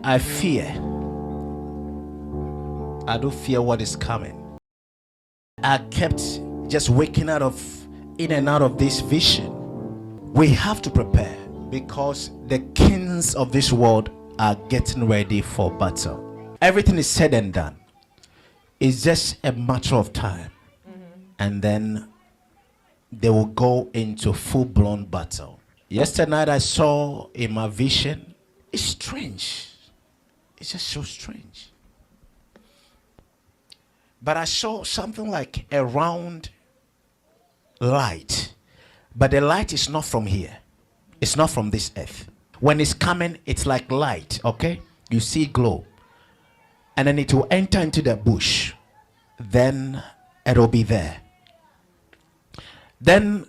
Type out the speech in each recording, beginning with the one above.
I fear. I do fear what is coming. I kept just waking in and out of this vision. We have to prepare because the kings of this world are getting ready for battle. Everything is said and done. It's just a matter of time. And then they will go into full-blown battle. Yesterday night I saw in my vision, it's strange. It's just so strange. But I saw something like a round light. But the light is not from here. It's not from this earth. When it's coming, it's like light, okay? You see glow. And then it will enter into the bush. Then it will be there. Then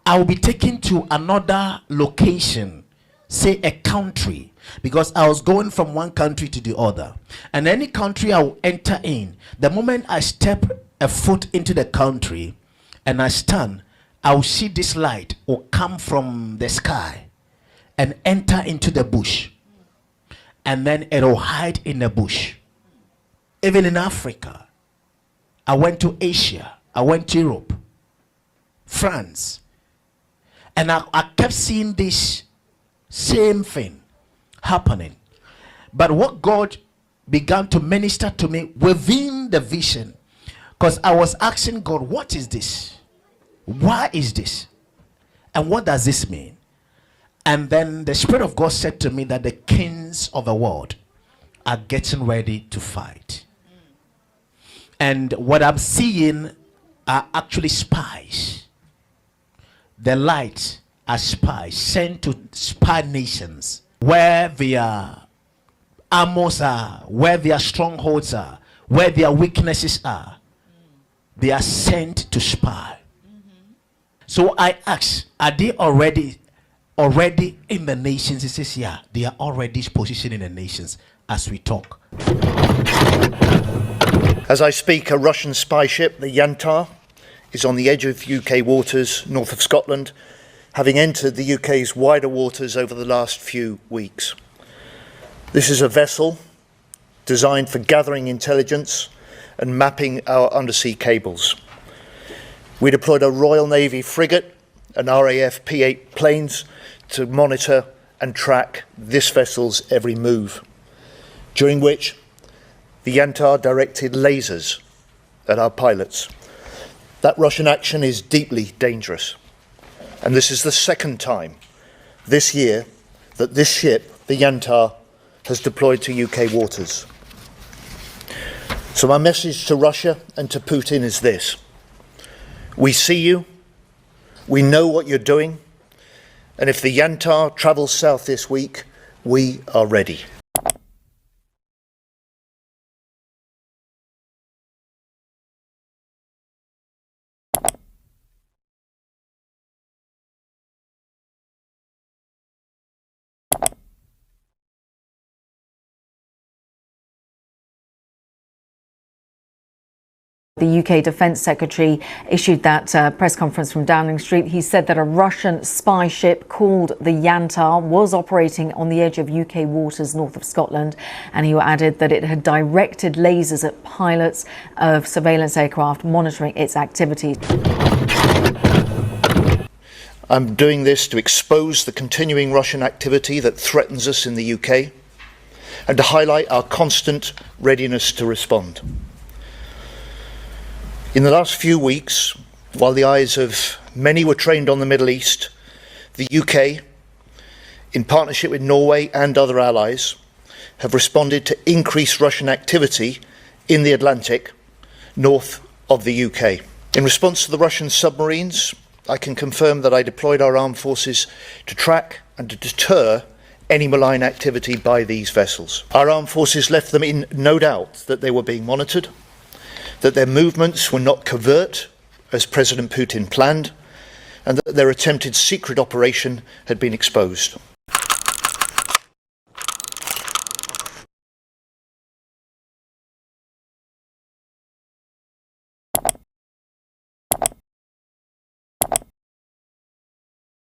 I will be taken to another location, say a country, because I was going from one country to the other. And any country I will enter in, the moment I step a foot into the country and I stand, I will see this light will come from the sky and enter into the bush. And then it will hide in the bush. Even in Africa, I went to Asia, I went to Europe, France, and I kept seeing this same thing happening. But what God began to minister to me within the vision, because I was asking God, what is this? Why is this? And what does this mean? And then the Spirit of God said to me that the kings of the world are getting ready to fight. And what I'm seeing are actually spies. The lights are spies sent to spy nations where their armors are, where their strongholds are, where their weaknesses are. They are sent to spy. So I asked, are they already in the nations? He says, yeah, they are already positioned in the nations as we talk. As I speak, a Russian spy ship, the Yantar, is on the edge of UK waters north of Scotland, having entered the UK's wider waters over the last few weeks. This is a vessel designed for gathering intelligence and mapping our undersea cables. We deployed a Royal Navy frigate and RAF P-8 planes to monitor and track this vessel's every move, during which the Yantar directed lasers at our pilots. That Russian action is deeply dangerous. And this is the second time this year that this ship, the Yantar, has deployed to UK waters. So my message to Russia and to Putin is this. We see you, we know what you're doing, and if the Yantar travels south this week, we are ready. The UK Defence Secretary issued that press conference from Downing Street. He said that a Russian spy ship called the Yantar was operating on the edge of UK waters north of Scotland, and he added that it had directed lasers at pilots of surveillance aircraft monitoring its activities. I'm doing this to expose the continuing Russian activity that threatens us in the UK and to highlight our constant readiness to respond. In the last few weeks, while the eyes of many were trained on the Middle East, the UK, in partnership with Norway and other allies, have responded to increased Russian activity in the Atlantic north of the UK. In response to the Russian submarines, I can confirm that I deployed our armed forces to track and to deter any malign activity by these vessels. Our armed forces left them in no doubt that they were being monitored, that their movements were not covert, as President Putin planned, and that their attempted secret operation had been exposed.